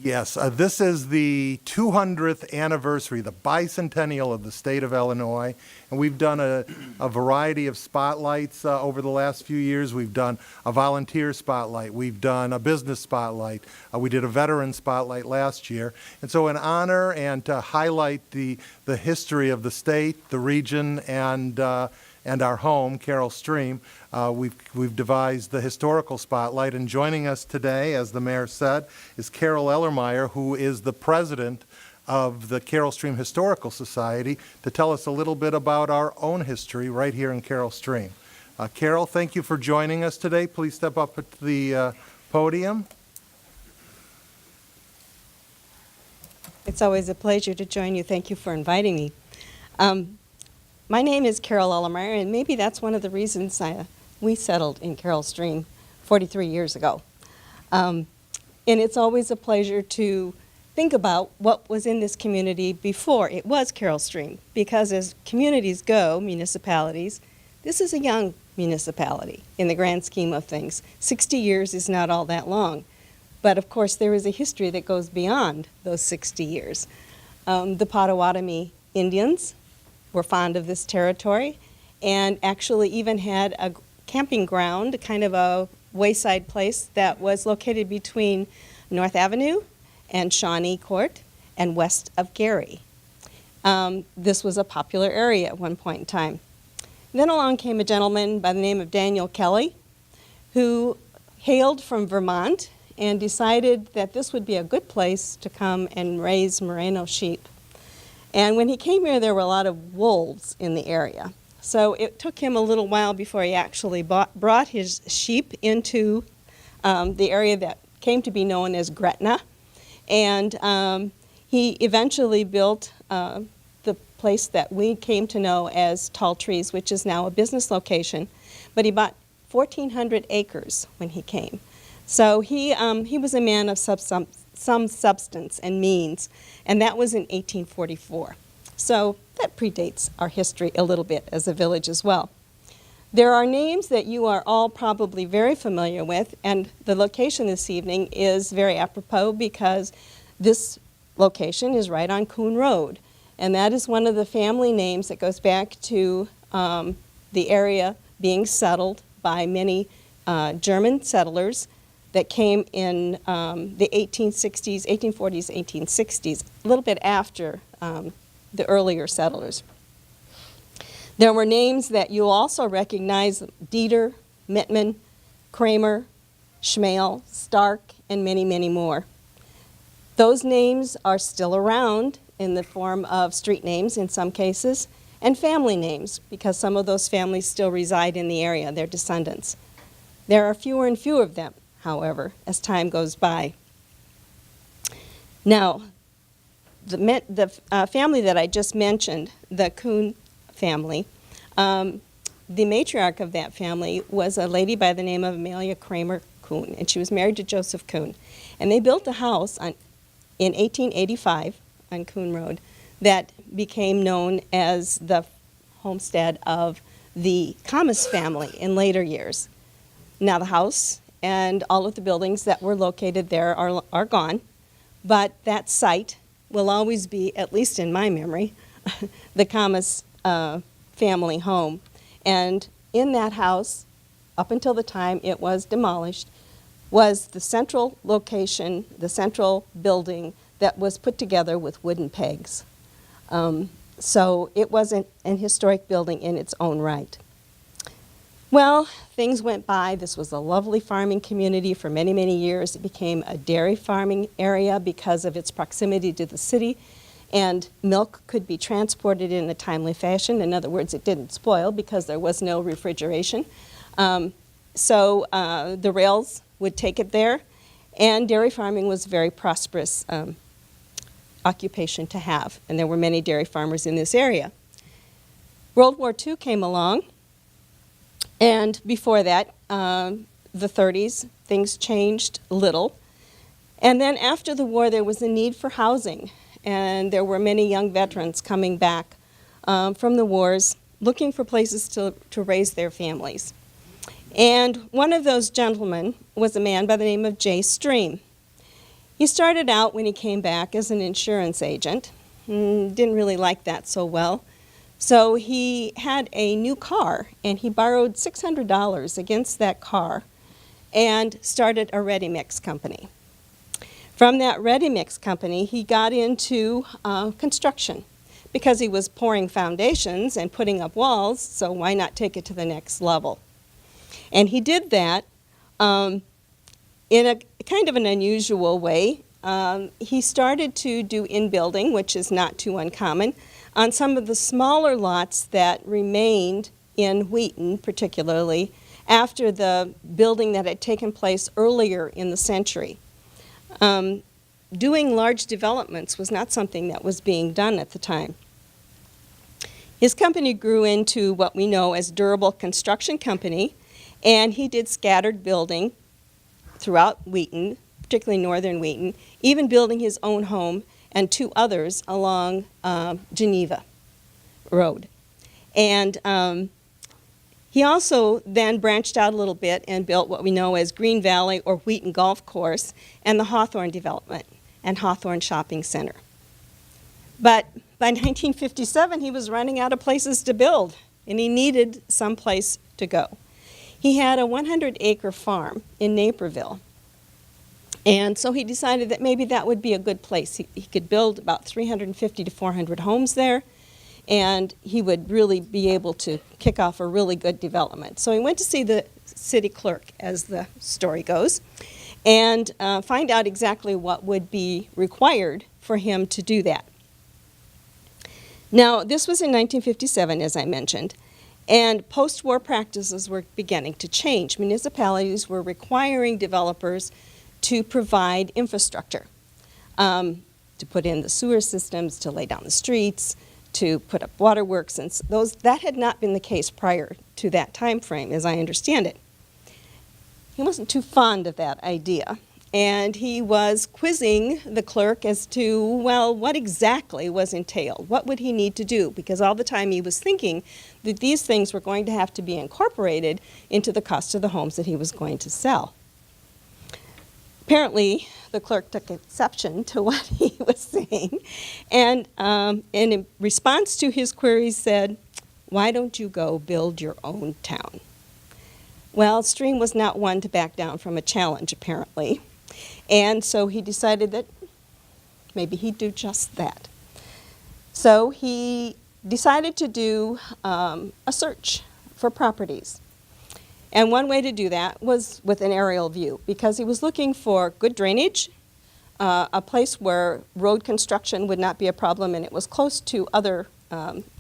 Yes, this is the 200th anniversary, the bicentennial of the state of Illinois, and we've done a variety of spotlights over the last few years. We've done a volunteer spotlight, we've done a business spotlight, we did a veteran spotlight last year. And so in honor and to highlight the history of the state, the region, and our home, Carol Stream, we've devised the historical spotlight. And joining us today, as the mayor said, is Carol Ellermeyer, who is the president of the Carol Stream Historical Society, to tell us a little bit about our own history right here in Carol Stream. Carol, thank you for joining us today. Please step up at the podium. It's always a pleasure to join you. Thank you for inviting me. My name is Carol Ellermeyer, and maybe that's one of the reasons we settled in Carol Stream 43 years ago. And it's always a pleasure to think about what was in this community before it was Carol Stream, because as communities go, municipalities, this is a young municipality in the grand scheme of things. 60 years is not all that long. But of course, there is a history that goes beyond those 60 years. The Potawatomi Indians were fond of this territory and actually even had a camping ground, kind of a wayside place that was located between North Avenue and Shawnee Court and west of Gary. This was a popular area at one point in time. Then along came a gentleman by the name of Daniel Kelly, who hailed from Vermont and decided that this would be a good place to come and raise merino sheep. And when he came here, there were a lot of wolves in the area. So it took him a little while before he actually brought his sheep into the area that came to be known as Gretna. And he eventually built the place that we came to know as Tall Trees, which is now a business location. But he bought 1,400 acres when he came. So he was a man of some substance and means, and that was in 1844. So that predates our history a little bit as a village as well. There are names that you are all probably very familiar with, and the location this evening is very apropos because this location is right on Coon Road, and that is one of the family names that goes back to the area being settled by many German settlers that came in the 1840s, 1860s, a little bit after the earlier settlers. There were names that you'll also recognize: Dieter, Mittman, Kramer, Schmale, Stark, and many, many more. Those names are still around in the form of street names in some cases, and family names, because some of those families still reside in the area, their descendants. There are fewer and fewer of them, however, as time goes by. Now, the family that I just mentioned, the Coon family, the matriarch of that family was a lady by the name of Amelia Kramer Coon, and she was married to Joseph Coon. And they built a house in 1885 on Coon Road that became known as the homestead of the Camas family in later years. Now the house and all of the buildings that were located there are gone, but that site will always be, at least in my memory, the Camas family home. And in that house, up until the time it was demolished, was the central location, the central building that was put together with wooden pegs. So it was an historic building in its own right. Well, things went by. This was a lovely farming community for many, many years. It became a dairy farming area because of its proximity to the city, and milk could be transported in a timely fashion. In other words, it didn't spoil because there was no refrigeration. So the rails would take it there, and dairy farming was a very prosperous occupation to have, and there were many dairy farmers in this area. World War II came along, and before that, the 30s, things changed a little. And then after the war, there was a need for housing, and there were many young veterans coming back from the wars looking for places to raise their families. And one of those gentlemen was a man by the name of J. Stream. He started out when he came back as an insurance agent. Didn't really like that so well. So he had a new car, and he borrowed $600 against that car and started a ready-mix company. From that ready-mix company, he got into construction because he was pouring foundations and putting up walls, so why not take it to the next level? And he did that in a kind of an unusual way. He started to do in-building, which is not too uncommon, on some of the smaller lots that remained in Wheaton, particularly, after the building that had taken place earlier in the century. Doing large developments was not something that was being done at the time. His company grew into what we know as Durable Construction Company, and he did scattered building throughout Wheaton, particularly northern Wheaton, even building his own home and two others along Geneva Road. And he also then branched out a little bit and built what we know as Green Valley or Wheaton Golf Course and the Hawthorne development and Hawthorne Shopping Center. But by 1957, he was running out of places to build, and he needed some place to go. He had a 100-acre farm in Naperville, and so he decided that maybe that would be a good place. He could build about 350 to 400 homes there, and he would really be able to kick off a really good development. So he went to see the city clerk, as the story goes, and find out exactly what would be required for him to do that. Now, this was in 1957, as I mentioned, and post-war practices were beginning to change. Municipalities were requiring developers to provide infrastructure, to put in the sewer systems, to lay down the streets, to put up waterworks, and that had not been the case prior to that time frame, as I understand it. He wasn't too fond of that idea, and he was quizzing the clerk as to, well, what exactly was entailed? What would he need to do? Because all the time he was thinking that these things were going to have to be incorporated into the cost of the homes that he was going to sell. Apparently, the clerk took exception to what he was saying, and in response to his queries said, "Why don't you go build your own town?" Well, Stream was not one to back down from a challenge, apparently, and so he decided that maybe he'd do just that. So he decided to do a search for properties. And one way to do that was with an aerial view, because he was looking for good drainage, a place where road construction would not be a problem, and it was close to other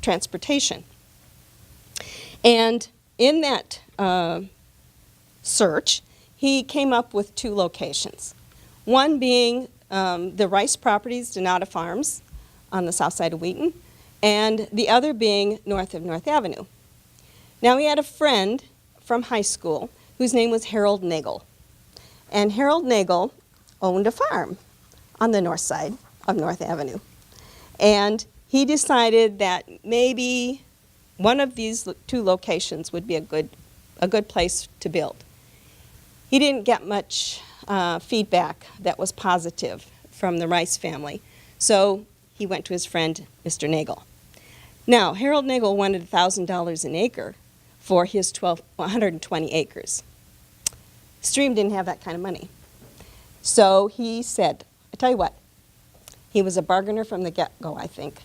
transportation. And in that search, he came up with two locations. One being the Rice Properties Donata Farms on the south side of Wheaton, and the other being north of North Avenue. Now, he had a friend from high school whose name was Harold Nagel. And Harold Nagel owned a farm on the north side of North Avenue. And he decided that maybe one of these two locations would be a good place to build. He didn't get much feedback that was positive from the Rice family, so he went to his friend, Mr. Nagel. Now, Harold Nagel wanted $1,000 an acre for his 120 acres. Stream didn't have that kind of money. So he said, I tell you what, he was a bargainer from the get-go, I think.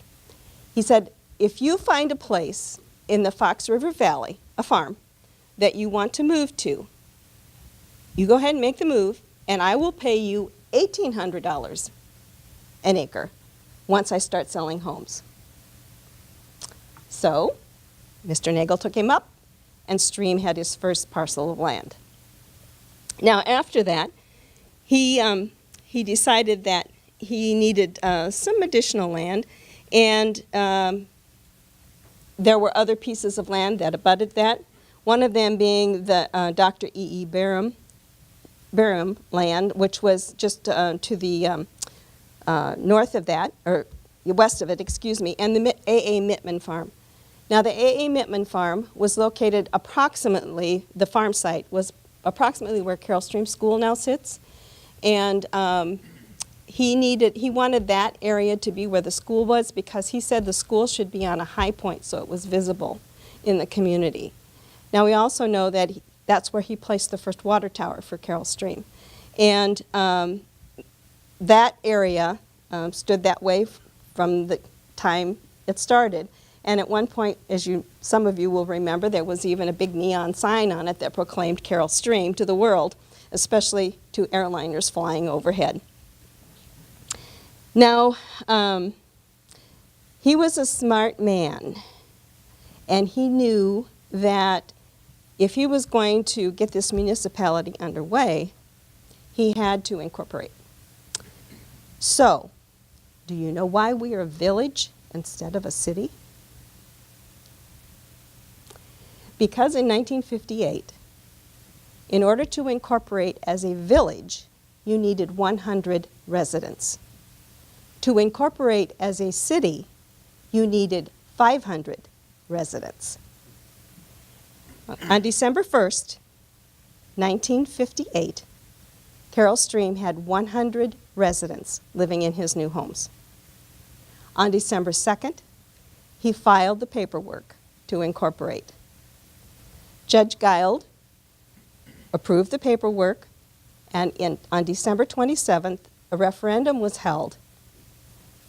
He said, if you find a place in the Fox River Valley, a farm, that you want to move to, you go ahead and make the move, and I will pay you $1,800 an acre once I start selling homes. So Mr. Nagel took him up, and Stream had his first parcel of land. Now, after that, he decided that he needed some additional land, and there were other pieces of land that abutted that, one of them being the Dr. E.E. Barham land, which was just to the north of that, or west of it, excuse me, and the A.A. Mittman farm. Now, the A.A. Mittman farm was located approximately, the farm site was approximately where Carroll Stream School now sits, and he wanted that area to be where the school was because he said the school should be on a high point so it was visible in the community. Now we also know that that's where he placed the first water tower for Carroll Stream. And that area stood that way from the time it started. And at one point, as some of you will remember, there was even a big neon sign on it that proclaimed Carroll Stream to the world, especially to airliners flying overhead. Now, he was a smart man, and he knew that if he was going to get this municipality underway, he had to incorporate. So, do you know why we are a village instead of a city? Because in 1958, in order to incorporate as a village, you needed 100 residents. To incorporate as a city, you needed 500 residents. On December 1st, 1958, Carroll Stream had 100 residents living in his new homes. On December 2nd, he filed the paperwork to incorporate. Judge Guild approved the paperwork, and on December 27th, a referendum was held.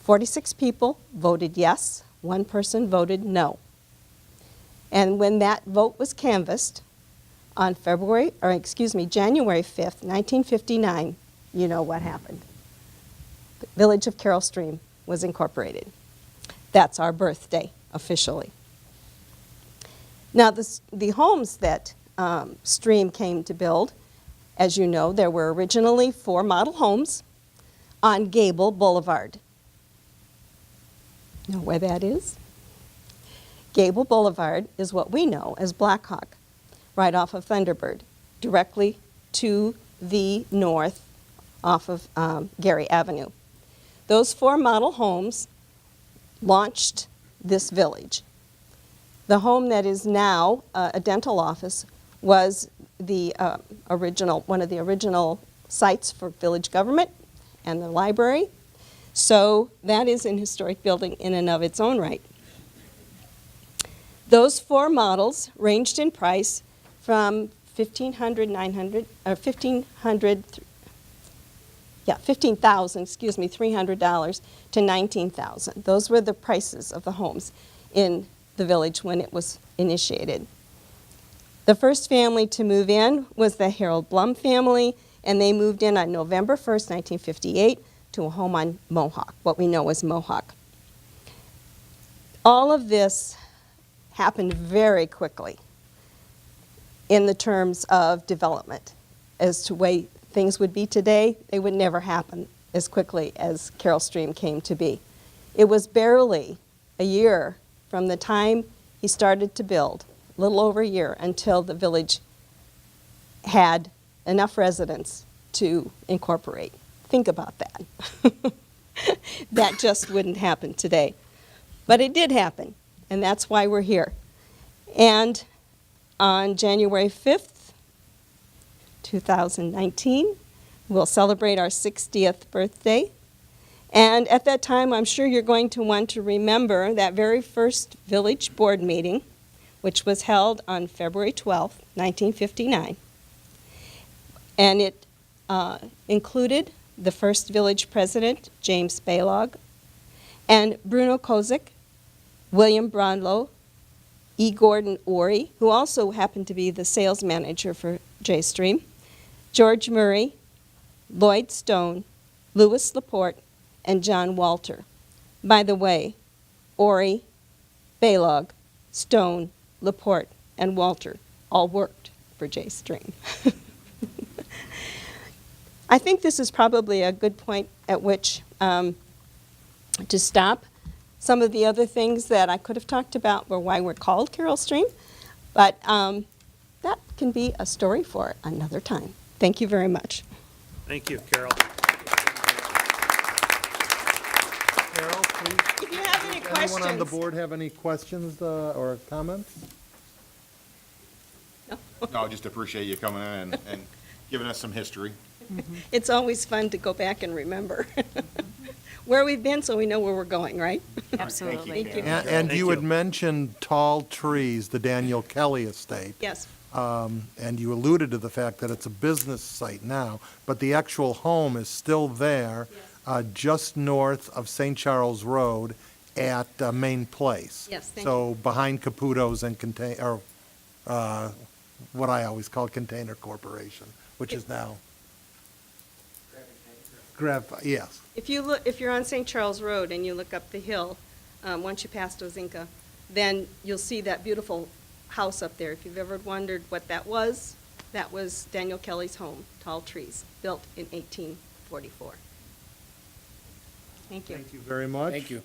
46 people voted yes, 1 person voted no. And when that vote was canvassed on January 5th, 1959, you know what happened. The Village of Carroll Stream was incorporated. That's our birthday, officially. Now, the homes that Stream came to build, as you know, there were originally 4 model homes on Gable Boulevard. Know where that is? Gable Boulevard is what we know as Blackhawk, right off of Thunderbird, directly to the north off of Gary Avenue. Those 4 model homes launched this village. The home that is now a dental office was the one of the original sites for village government and the library. So that is an historic building in and of its own right. Those 4 models ranged in price from $15,300 to $19,000. Those were the prices of the homes in the village when it was initiated. The first family to move in was the Harold Blum family, and they moved in on November 1st, 1958, to a home on Mohawk, what we know as Mohawk. All of this happened very quickly in the terms of development. As to the way things would be today, they would never happen as quickly as Carroll Stream came to be. It was barely a year from the time he started to build, a little over a year, until the village had enough residents to incorporate. Think about that. That just wouldn't happen today. But it did happen, and that's why we're here. And on January 5th, 2019, we'll celebrate our 60th birthday. And at that time, I'm sure you're going to want to remember that very first village board meeting, which was held on February 12th, 1959. And it included the first village president, James Baylog, and Bruno Kozik, William Brownlow, E. Gordon Ory, who also happened to be the sales manager for J-Stream, George Murray, Lloyd Stone, Louis Laporte, and John Walter. By the way, Ory, Baylog, Stone, Laporte, and Walter all worked for J-Stream. I think this is probably a good point at which to stop. Some of the other things that I could have talked about were why we're called Carroll Stream, but that can be a story for another time. Thank you very much. Thank you, Carol. Carol, please. If you have any questions. Anyone on the board have any questions or comments? No, just appreciate you coming in and giving us some history. It's always fun to go back and remember where we've been so we know where we're going, right? Absolutely. Thank you. And you had mentioned Tall Trees, the Daniel Kelly estate. Yes, And you alluded to the fact that it's a business site now, but the actual home is still there, just north of St. Charles Road at Main Place. Yes, thank So behind Caputo's and what I always call Container Corporation, which is now. Yes. if you look, if you're on St. Charles Road and you look up the hill, once you pass Ozinka, then you'll see that beautiful house up there. If you've ever wondered what that was Daniel Kelly's home, Tall Trees, built in 1844. Thank you. Thank you very much. Thank you.